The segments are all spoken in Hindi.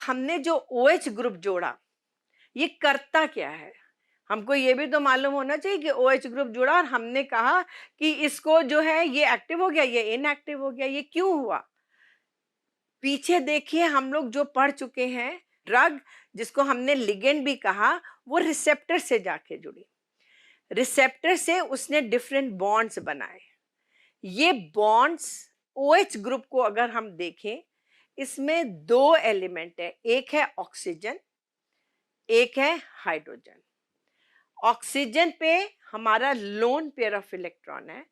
हमने जो OH ग्रुप जोड़ा, ये करता क्या है? हमको ये भी तो मालूम होना चाहिए कि OH ग्रुप जुड़ा और हमने कहा कि इसको जो है ये एक्टिव हो गया, ये इनएक्टिव हो गया, ये क्यों हुआ? पीछे देखिए हम लोग जो पढ़ चुके हैं, ड्रग जिसको हमने लिगेंड भी कहा, वो रिसेप्टर से जाके जुड़ी। रिसेप्टर से उसने डिफरेंट बॉन्ड्स बनाए। ये बॉन्ड्स OH ग्रुप को अगर हम देखें, इसमें दो एलिमेंट है, एक है ऑक्सीजन, एक है हाइड्रोजन। ऑक्सीजन पे हमारा लोन पेयर ऑफ इलेक्ट्रॉन है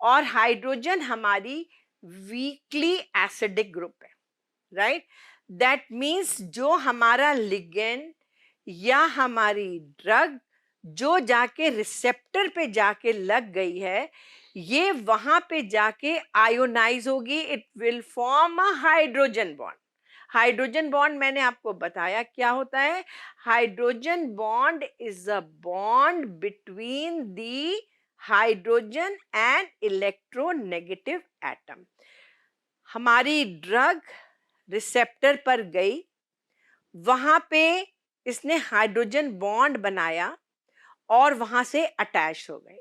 और हाइड्रोजन हमारी वीकली एसिडिक ग्रुप है, राइट? दैट मीन्स जो हमारा लिगेंड या हमारी ड्रग जो जाके रिसेप्टर पे जाके लग गई है, ये वहां पे जाके आयोनाइज होगी, it will form a hydrogen bond. Hydrogen bond मैंने आपको बताया क्या होता है। Hydrogen bond is a bond between the hydrogen and electronegative atom. हमारी ड्रग रिसेप्टर पर गई, वहां पे इसने हाइड्रोजन बॉन्ड बनाया और वहां से अटैच हो गए।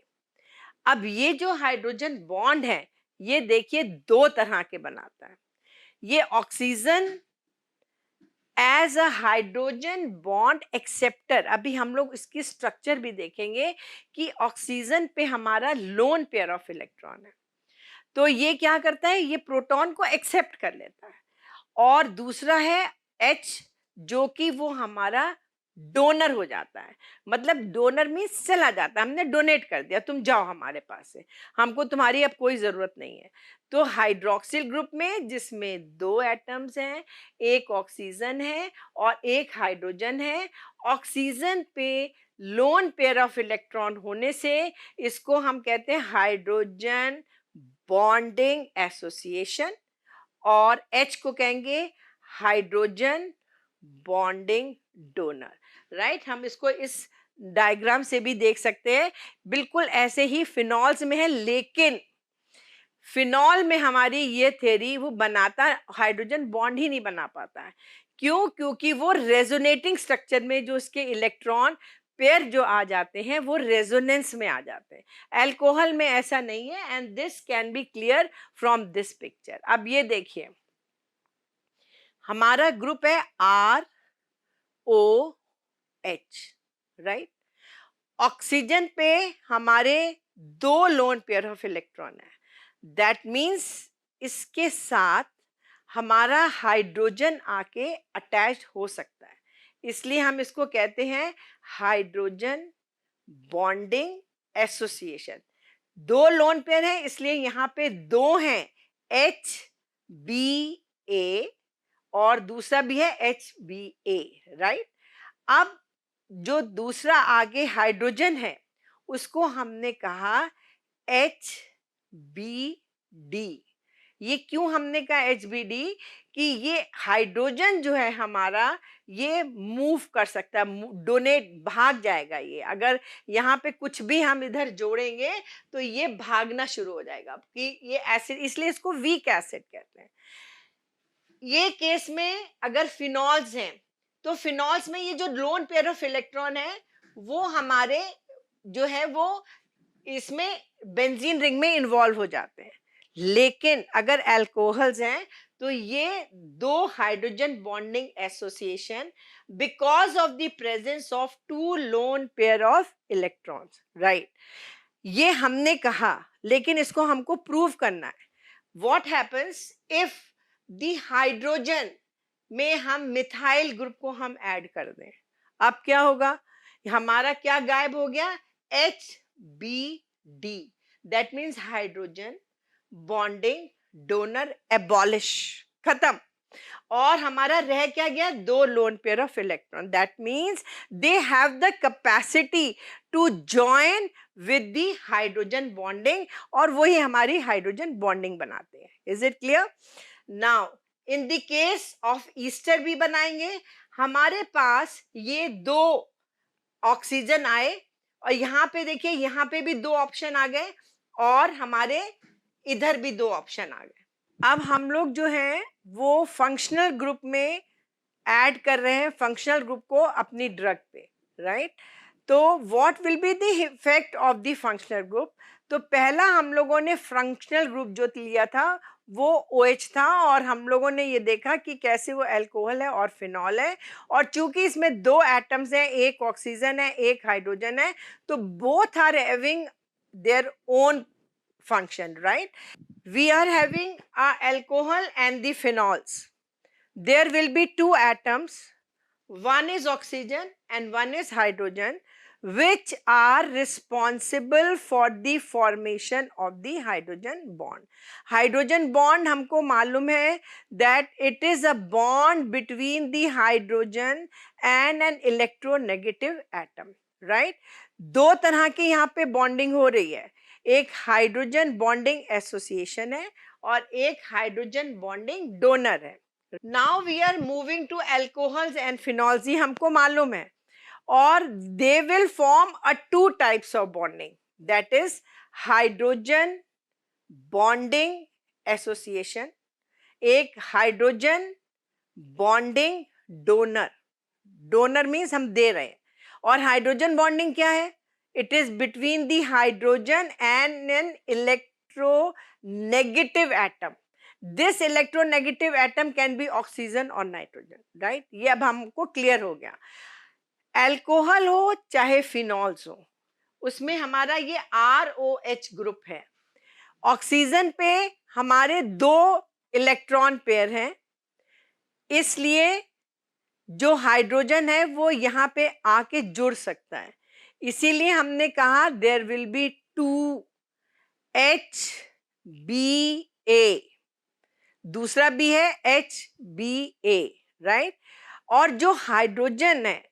अब ये जो हाइड्रोजन बॉन्ड है, ये देखिए दो तरह के बनाता है। ये oxygen as a hydrogen bond acceptor, अभी हम लोग इसकी स्ट्रक्चर भी देखेंगे कि ऑक्सीजन पे हमारा लोन पेयर ऑफ इलेक्ट्रॉन है, तो ये क्या करता है, ये प्रोटॉन को एक्सेप्ट कर लेता है। और दूसरा है H, जो कि वो हमारा डोनर हो जाता है। मतलब डोनर मीन्स चला जाता है, हमने डोनेट कर दिया, तुम जाओ हमारे पास से, हमको तुम्हारी अब कोई जरूरत नहीं है। तो हाइड्रोक्सिल ग्रुप में जिसमें दो एटम्स हैं, एक ऑक्सीजन है और एक हाइड्रोजन है, ऑक्सीजन पे लोन पेयर ऑफ इलेक्ट्रॉन होने से इसको हम कहते हैं हाइड्रोजन बॉन्डिंग एसोसिएशन, और H को कहेंगे हाइड्रोजन बॉन्डिंग डोनर, राइट? हम इसको इस डायग्राम से भी देख सकते हैं। बिल्कुल ऐसे ही फिनॉल्स में है, लेकिन फिनॉल में हमारी ये थ्योरी वो बनाता हाइड्रोजन बॉन्ड ही नहीं बना पाता है। क्यों? क्योंकि वो रेजोनेटिंग स्ट्रक्चर में जो इसके इलेक्ट्रॉन पेयर जो आ जाते हैं वो रेजोनेंस में आ जाते हैं। अल्कोहल में ऐसा नहीं है, and this can be clear from this picture. अब ये देखिए, हमारा ग्रुप है ROH, राइट? ऑक्सीजन पे हमारे दो लोन पेयर ऑफ इलेक्ट्रॉन है, दैट मीन्स इसके साथ हमारा हाइड्रोजन आके अटैच हो सकता है, इसलिए हम इसको कहते हैं हाइड्रोजन बॉन्डिंग एसोसिएशन। दो लोन पेयर हैं, इसलिए यहाँ पे दो हैं, HBA और दूसरा भी है HBA, राइट? अब जो दूसरा आगे हाइड्रोजन है उसको हमने कहा HBD। ये क्यों हमने कहा HBD? कि ये हाइड्रोजन जो है हमारा, ये मूव कर सकता है, डोनेट, भाग जाएगा। ये अगर यहाँ पे कुछ भी हम इधर जोड़ेंगे तो ये भागना शुरू हो जाएगा कि ये एसिड, इसलिए इसको वीक एसिड कहते हैं। ये केस में अगर फिनॉल्स हैं तो फिनॉल्स में ये जो लोन पेयर ऑफ इलेक्ट्रॉन है वो हमारे जो है वो इसमें बेंजीन रिंग में इन्वॉल्व हो जाते हैं। लेकिन अगर अल्कोहल्स हैं तो ये दो hydrogen bonding association because of the presence of two lone pair of electrons, right? ये हमने कहा, लेकिन इसको हमको प्रूव करना है। What happens if the hydrogen में हम मिथाइल ग्रुप को हम ऐड कर दें? अब क्या होगा? हमारा क्या गायब हो गया? HBD, that means hydrogen bonding donor abolish, खत्म। और हमारा रह क्या गया? दो lone pair of electron, that means they have the capacity to join with the hydrogen bonding, और वही हमारी हाइड्रोजन बॉन्डिंग बनाते हैं। Is it clear? Now in the case of ester भी बनाएंगे, हमारे पास ये दो ऑक्सीजन आए और यहाँ पे देखिए, यहाँ पे भी दो ऑप्शन आ गए और हमारे इधर भी दो ऑप्शन आ गए। अब हम लोग जो है वो फंक्शनल ग्रुप में ऐड कर रहे हैं फंक्शनल ग्रुप को अपनी ड्रग पे, राइट? तो what will be the effect of the functional group? तो पहला हम लोगों ने फंक्शनल ग्रुप जो लिया था वो OH था, और हम लोगों ने ये देखा कि कैसे वो अल्कोहल है और फिनॉल है, और चूंकि इसमें दो एटम्स हैं, एक ऑक्सीजन है एक हाइड्रोजन है, तो both are having their own function, right? We are having a alcohol and the phenols. There will be two atoms, one is oxygen and one is hydrogen, which are responsible for the formation of the hydrogen bond. Hydrogen bond हमको मालूम है that it is a bond between the hydrogen and an electronegative atom, right? दो तरह की यहाँ पे बॉन्डिंग हो रही है, एक हाइड्रोजन बॉन्डिंग एसोसिएशन है और एक हाइड्रोजन बॉन्डिंग डोनर है. Now we are moving to alcohols and phenols, ये हमको मालूम है, और they will form a two types of bonding, that is hydrogen bonding association, एक hydrogen bonding donor. Donor means हम दे रहे हैं, और हाइड्रोजन बॉन्डिंग क्या है? It is between the hydrogen and an electronegative atom. This electronegative atom can be oxygen or nitrogen, right? ये अब हमको क्लियर हो गया. अल्कोहल हो चाहे फिनॉल्स हो, उसमें हमारा ये ROH ग्रुप है. ऑक्सीजन पे हमारे दो इलेक्ट्रॉन पेयर हैं, इसलिए जो हाइड्रोजन है वो यहाँ पे आके जुड़ सकता है. इसीलिए हमने कहा देयर विल बी 2HBA, दूसरा भी है HBA, राइट? और जो हाइड्रोजन है,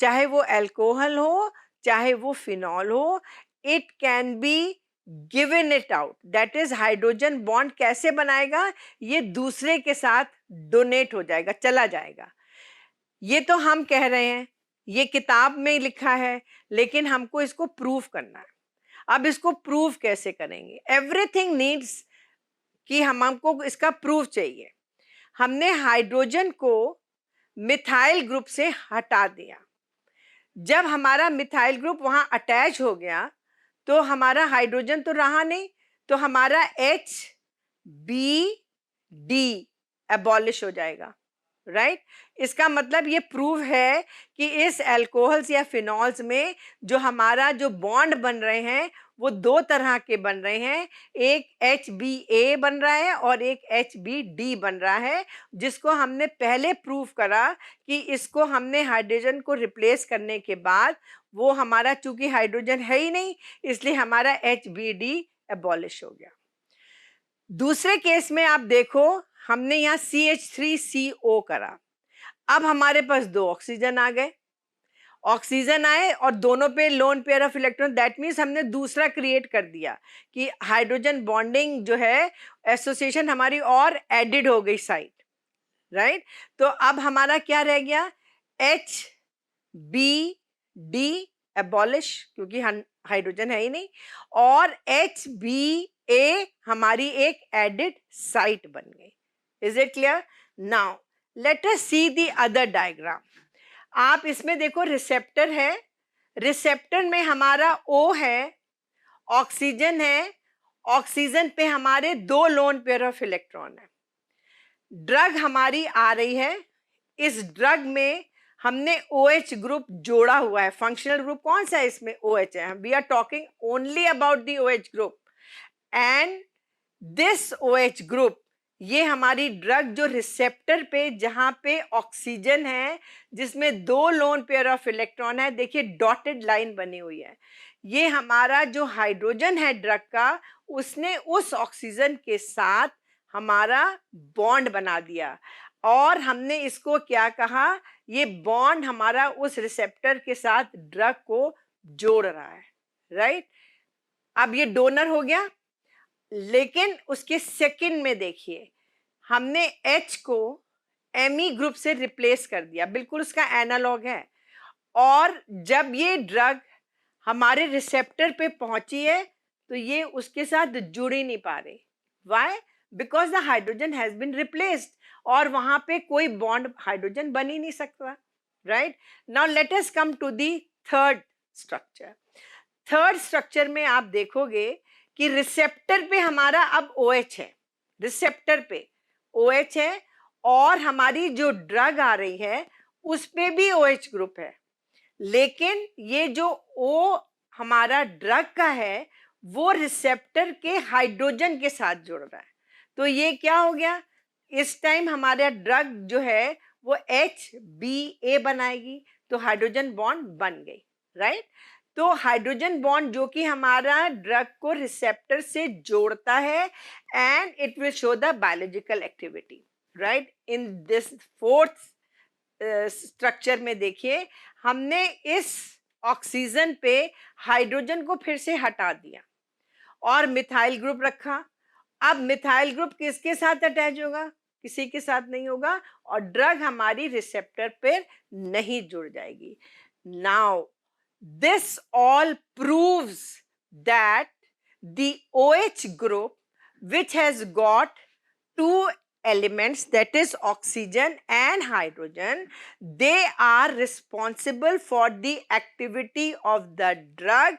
चाहे वो अल्कोहल हो चाहे वो फिनॉल हो, it can be given it out, that is hydrogen bond कैसे बनाएगा? ये दूसरे के साथ डोनेट हो जाएगा, चला जाएगा. ये तो हम कह रहे हैं, ये किताब में लिखा है, लेकिन हमको इसको प्रूव करना है. अब इसको प्रूव कैसे करेंगे? एवरीथिंग नीड्स कि हमको इसका प्रूफ चाहिए. हमने हाइड्रोजन को मिथाइल ग्रुप से हटा दिया. जब हमारा मिथाइल ग्रुप वहां अटैच हो गया तो हमारा हाइड्रोजन तो रहा नहीं, तो हमारा HBD एबॉलिश हो जाएगा, राइट? इसका मतलब ये प्रूव है कि इस अल्कोहल्स या फिनॉल्स में जो हमारा जो बॉन्ड बन रहे हैं वो दो तरह के बन रहे हैं, एक HBA बन रहा है और एक HBD बन रहा है, जिसको हमने पहले प्रूव करा कि इसको हमने हाइड्रोजन को रिप्लेस करने के बाद वो हमारा, चूंकि हाइड्रोजन है ही नहीं, इसलिए हमारा HBD एबॉलिश हो गया. दूसरे केस में आप देखो, हमने यहाँ CH3CO करा, अब हमारे पास दो ऑक्सीजन आ गए, ऑक्सीजन आए और दोनों पे loan pair of electron, that means हमने दूसरा क्रिएट कर दिया कि हाइड्रोजन बॉन्डिंग जो है एसोसिएशन हमारी और एडिड हो गई साइड, राइट? तो अब हमारा क्या रह गया? HBD एबॉलिश, क्योंकि हाइड्रोजन है ही नहीं, और HBA हमारी एक एडिड साइट बन गई. Is it clear? Now let us see the other diagram. आप इसमें देखो, रिसेप्टर है, रिसेप्टर में हमारा O है, ऑक्सीजन है, ऑक्सीजन पे हमारे दो लोन पेयर ऑफ इलेक्ट्रॉन है. ड्रग हमारी आ रही है, इस ड्रग में हमने OH ग्रुप जोड़ा हुआ है. फंक्शनल ग्रुप कौन सा है? इसमें OH है. We are talking only about the OH ग्रुप, एंड दिस OH ग्रुप, ये हमारी ड्रग जो रिसेप्टर पे, जहां पे ऑक्सीजन है जिसमें दो लोन पेयर ऑफ इलेक्ट्रॉन है, देखिए डॉटेड लाइन बनी हुई है, ये हमारा जो हाइड्रोजन है ड्रग का, उसने उस ऑक्सीजन के साथ हमारा बॉन्ड बना दिया, और हमने इसको क्या कहा? ये बॉन्ड हमारा उस रिसेप्टर के साथ ड्रग को जोड़ रहा है, राइट? अब ये डोनर हो गया, लेकिन उसके सेकंड में देखिए, हमने H को Me ग्रुप से रिप्लेस कर दिया, बिल्कुल उसका एनालॉग है, और जब ये ड्रग हमारे रिसेप्टर पे पहुंची है तो ये उसके साथ जुड़ ही नहीं पा रही. Why? Because the hydrogen has been replaced, और वहां पे कोई बॉन्ड हाइड्रोजन बन ही नहीं सकता, right? Now let us come to the third structure. Third structure में आप देखोगे कि रिसेप्टर पे हमारा अब OH है, रिसेप्टर पे OH है, और हमारी जो ड्रग आ रही है उस पे भी OH ग्रुप है, लेकिन ये जो O हमारा ड्रग का है वो रिसेप्टर के हाइड्रोजन के साथ जुड़ रहा है। तो ये क्या हो गया, इस टाइम हमारा ड्रग जो है वो HBA बनाएगी, तो हाइड्रोजन बॉन्ड बन गई, राइट? तो हाइड्रोजन बॉन्ड जो कि हमारा ड्रग को रिसेप्टर से जोड़ता है, and it will show the biological activity, right? In this fourth structure में देखिए, हमने इस ऑक्सीजन पे हाइड्रोजन को फिर से हटा दिया और मिथाइल ग्रुप रखा। अब मिथाइल ग्रुप किसके साथ अटैच होगा, किसी के साथ नहीं होगा, और ड्रग हमारी रिसेप्टर पर नहीं जुड़ जाएगी। Now this all proves that the OH group, which has got two elements, that is oxygen and hydrogen, they are responsible for the activity of the drug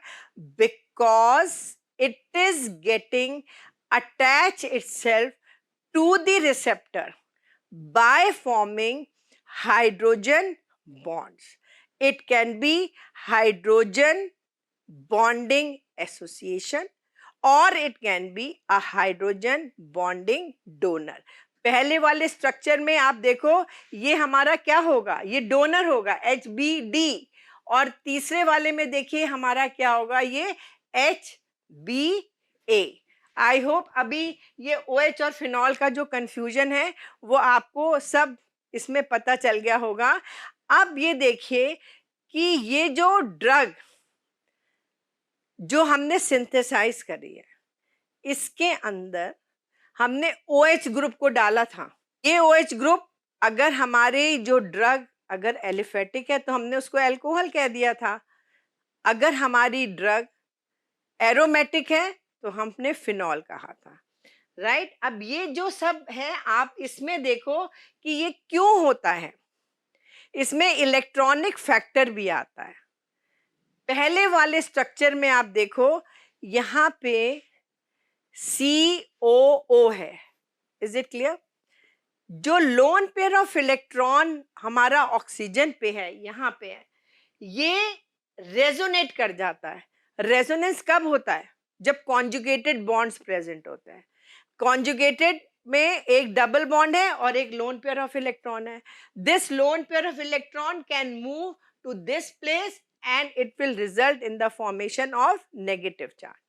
because it is getting attached itself to the receptor by forming hydrogen bonds. It can be hydrogen bonding association और it can be a hydrogen bonding donor. पहले वाले स्ट्रक्चर में आप देखो ये हमारा क्या होगा, ये डोनर होगा HBD, और तीसरे वाले में देखिए हमारा क्या होगा, ये HBA। आई होप अभी ये OH और फिनॉल का जो कंफ्यूजन है वो आपको सब इसमें पता चल गया होगा। अब ये देखिए कि ये जो ड्रग जो हमने सिंथेसाइज करी है, इसके अंदर हमने OH ग्रुप को डाला था। ये OH ग्रुप अगर हमारे जो ड्रग अगर एलिफेटिक है तो हमने उसको अल्कोहल कह दिया था, अगर हमारी ड्रग एरोमेटिक है तो हमने फिनॉल कहा था, राइट? अब ये जो सब है आप इसमें देखो कि ये क्यों होता है, इसमें इलेक्ट्रॉनिक फैक्टर भी आता है। पहले वाले स्ट्रक्चर में आप देखो यहाँ पे COO है, इज इट क्लियर? जो लोन पेयर ऑफ इलेक्ट्रॉन हमारा ऑक्सीजन पे है, यहाँ पे है, ये रेजोनेट कर जाता है। रेजोनेंस कब होता है, जब कॉन्जुगेटेड बॉन्ड्स प्रेजेंट होते हैं। कॉन्जुगेटेड में एक डबल बॉन्ड है और एक लोन पेयर ऑफ इलेक्ट्रॉन है। This lone pair of electron can move to this place and it will result in the formation of negative charge,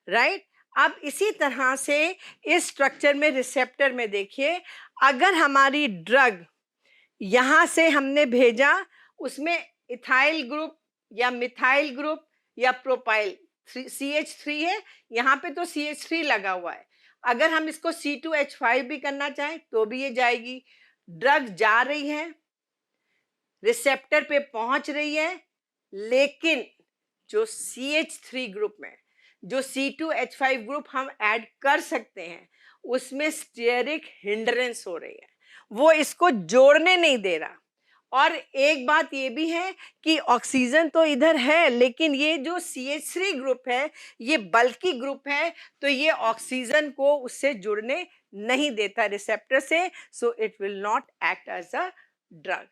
right? अब इसी तरह से इस स्ट्रक्चर में रिसेप्टर में देखिए, अगर हमारी ड्रग यहाँ से हमने भेजा, उसमें इथाइल ग्रुप या मिथाइल ग्रुप या प्रोपाइल CH3 है, यहाँ पे तो CH3 लगा हुआ है, अगर हम इसको C2H5 भी करना चाहें तो भी ये जाएगी। ड्रग जा रही है, रिसेप्टर पे पहुंच रही है, लेकिन जो CH3 ग्रुप में जो C2H5 ग्रुप हम ऐड कर सकते हैं उसमें स्टेरिक हिंड्रेंस हो रही है, वो इसको जोड़ने नहीं दे रहा। और एक बात ये भी है कि ऑक्सीजन तो इधर है, लेकिन ये जो CH3 ग्रुप है ये बल्कि ग्रुप है, तो ये ऑक्सीजन को उससे जुड़ने नहीं देता रिसेप्टर से, so it will not act as a drug.